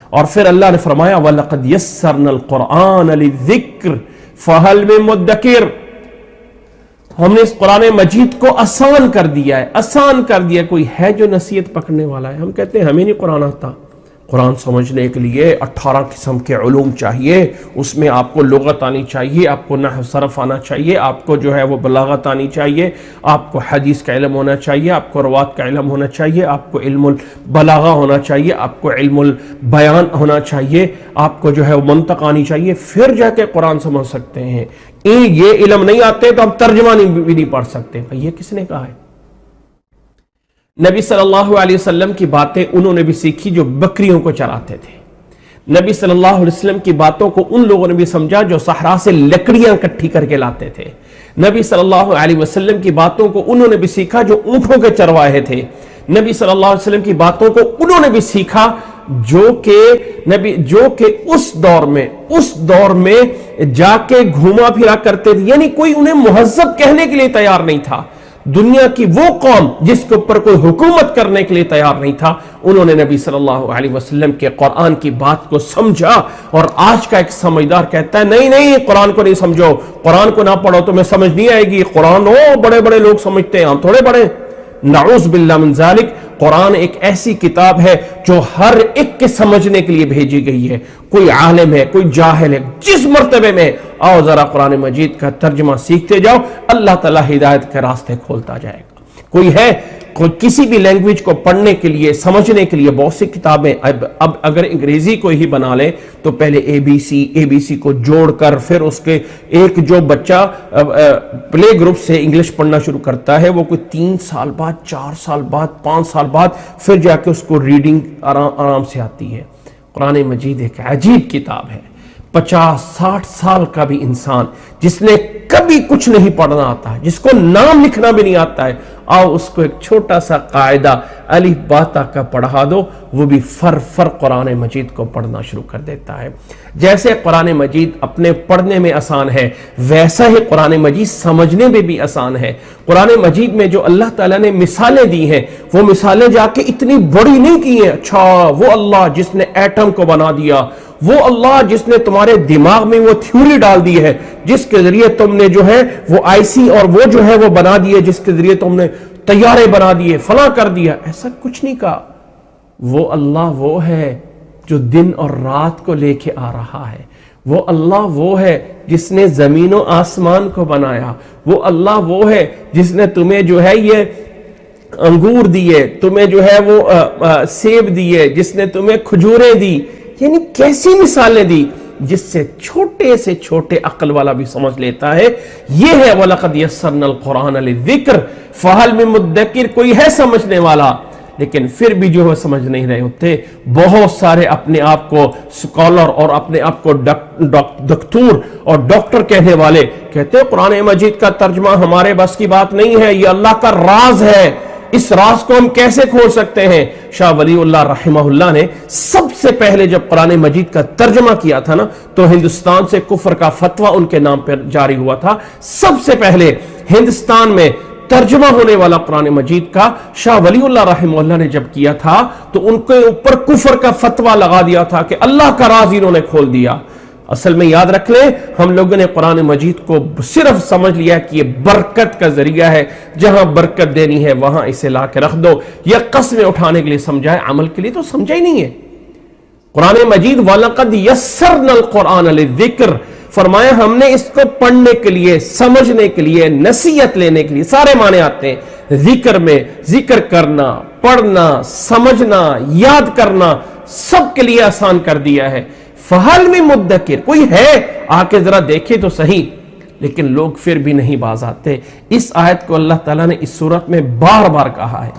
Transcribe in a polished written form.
اور پھر اللہ نے فرمایا وَلَقَدْ يَسَّرْنَا الْقُرْآنَ لِلذِّكْرِ فَهَلْ مِن مُدَّكِرٍ، ہم نے اس قرآن مجید کو آسان کر دیا ہے، آسان کر دیا، کوئی ہے جو نصیحت پکڑنے والا ہے؟ ہم کہتے ہیں ہمیں نہیں قرآن آتا۔ قرآن سمجھنے کے لیے 18 قسم کے علوم چاہیے، اس میں آپ کو لغت آنی چاہیے، آپ کو نحو صرف آنا چاہیے، آپ کو جو ہے وہ بلاغت آنی چاہیے، آپ کو حدیث کا علم ہونا چاہیے، آپ کو روات کا علم ہونا چاہیے، آپ کو علم البلاغہ ہونا چاہیے، آپ کو علم البیان ہونا چاہیے، آپ کو جو ہے وہ منطق آنی چاہیے، پھر جا کے قرآن سمجھ سکتے ہیں۔ یہ علم نہیں آتے تو ہم ترجمہ بھی نہیں پڑھ سکتے۔ یہ کس نے کہا ہے؟ نبی صلی اللہ علیہ وسلم کی باتیں انہوں نے بھی سیکھی جو بکریوں کو چراتے تھے۔ نبی صلی اللہ علیہ وسلم کی باتوں کو ان لوگوں نے بھی سمجھا جو صحرا سے لکڑیاں اکٹھی کر کے لاتے تھے۔ نبی صلی اللہ علیہ وسلم کی باتوں کو انہوں نے بھی سیکھا جو اونٹوں کے چرواہے تھے۔ نبی صلی اللہ علیہ وسلم کی باتوں کو انہوں نے بھی سیکھا جو کہ اس دور میں جا کے گھوما پھرا کرتے تھے، یعنی کوئی انہیں مہذب کہنے کے لیے تیار نہیں تھا۔ دنیا کی وہ قوم جس کے اوپر کوئی حکومت کرنے کے لیے تیار نہیں تھا، انہوں نے نبی صلی اللہ علیہ وسلم کے قرآن کی بات کو سمجھا۔ اور آج کا ایک سمجھدار کہتا ہے نہیں قرآن کو نہیں سمجھو، قرآن کو نہ پڑھو تمہیں سمجھ نہیں آئے گی، قرآن بڑے بڑے لوگ سمجھتے ہیں، ہم تھوڑے بڑے۔ نعوذ باللہ من ذالک، قرآن ایک ایسی کتاب ہے جو ہر ایک کے سمجھنے کے لیے بھیجی گئی ہے، کوئی عالم ہے، کوئی جاہل ہے، جس مرتبے میں آؤ ذرا قرآن مجید کا ترجمہ سیکھتے جاؤ، اللہ تعالیٰ ہدایت کے راستے کھولتا جائے گا۔ کوئی ہے کسی بھی لینگویج کو پڑھنے کے لیے سمجھنے کے لیے بہت سی کتابیں، اب اگر انگریزی کو ہی بنا لیں تو پہلے اے بی سی کو جوڑ کر پھر اس کے ایک جو بچہ پلے گروپ سے انگلش پڑھنا شروع کرتا ہے وہ کوئی 3 سال بعد، 4 سال بعد، 5 سال بعد پھر جا کے اس کو ریڈنگ آرام سے آتی ہے۔ قرآن مجید ایک عجیب کتاب ہے۔ 50-60 سال کا بھی انسان جس نے کبھی کچھ نہیں پڑھنا آتا ہے، جس کو نام لکھنا بھی نہیں آتا ہے، آؤ اس کو ایک چھوٹا سا قاعدہ الف با تا کا پڑھا دو، وہ بھی فر قرآن مجید کو پڑھنا شروع کر دیتا ہے۔ جیسے قرآن مجید اپنے پڑھنے میں آسان ہے، ویسا ہی قرآن مجید سمجھنے میں بھی آسان ہے۔ قرآن مجید میں جو اللہ تعالیٰ نے مثالیں دی ہیں، وہ مثالیں جا کے اتنی بڑی نہیں کی ہیں۔ اچھا وہ اللہ جس نے ایٹم کو بنا دیا، وہ اللہ جس نے تمہارے دماغ میں وہ تھیوری ڈال دی ہے جس کے ذریعے تم نے جو ہے وہ آئی اور وہ جو ہے وہ بنا دیے، جس کے ذریعے تم نے طیارے بنا دیے، فلاں کر دیا، ایسا کچھ نہیں کہا۔ وہ اللہ وہ ہے جو دن اور رات کو لے کے آ رہا ہے، وہ اللہ وہ ہے جس نے زمین و آسمان کو بنایا، وہ اللہ وہ ہے جس نے تمہیں جو ہے یہ انگور دیے، تمہیں جو ہے وہ سیب دیے، جس نے تمہیں کھجوریں دی، یعنی کیسی مثالیں دی جس سے چھوٹے سے چھوٹے عقل والا بھی سمجھ لیتا ہے۔ یہ ہے وَلَقَدْ يَسَّرْنَا الْقُرْآنَ لِلذِّكْرِ فَهَلْ مِن مُدَّكِرٍ، کوئی ہے سمجھنے والا، لیکن پھر بھی جو ہے سمجھ نہیں رہے ہوتے۔ بہت سارے اپنے آپ کو سکالر اور اپنے آپ کو دکتور اور ڈاکٹر کہنے والے کہتے ہیں قرآن مجید کا ترجمہ ہمارے بس کی بات نہیں ہے، یہ اللہ کا راز ہے، اس راز کو ہم کیسے کھول سکتے ہیں؟ شاہ ولی اللہ رحمہ اللہ نے سب سے پہلے جب قرآن مجید کا ترجمہ کیا تھا نا تو ہندوستان سے کفر کا فتویٰ ان کے نام پر جاری ہوا تھا۔ سب سے پہلے ہندوستان میں ترجمہ ہونے والا قرآن مجید کا شاہ ولی اللہ رحمہ اللہ نے جب کیا تھا تو ان کے اوپر کفر کا فتویٰ لگا دیا تھا کہ اللہ کا راز انہوں نے کھول دیا۔ اصل میں یاد رکھ لیں، ہم لوگوں نے قرآن مجید کو صرف سمجھ لیا کہ یہ برکت کا ذریعہ ہے، جہاں برکت دینی ہے وہاں اسے لا کے رکھ دو، یا قسمیں اٹھانے کے لیے سمجھا ہے، عمل کے لیے تو سمجھا ہی نہیں ہے۔ قرآن مجید وَلَقَدْ يَسَّرْنَا الْقُرْآنَ لِلذِّكْرِ، فرمایا ہم نے اس کو پڑھنے کے لیے، سمجھنے کے لیے، نصیحت لینے کے لیے، سارے معنی آتے ہیں۔ ذکر میں ذکر کرنا، پڑھنا، سمجھنا، یاد کرنا، سب کے لیے آسان کر دیا ہے۔ فَهَلْ مِن مُدَّكِرٍ، کوئی ہے آ کے ذرا دیکھے تو صحیح، لیکن لوگ پھر بھی نہیں باز آتے۔ اس آیت کو اللہ تعالیٰ نے اس صورت میں بار بار کہا ہے۔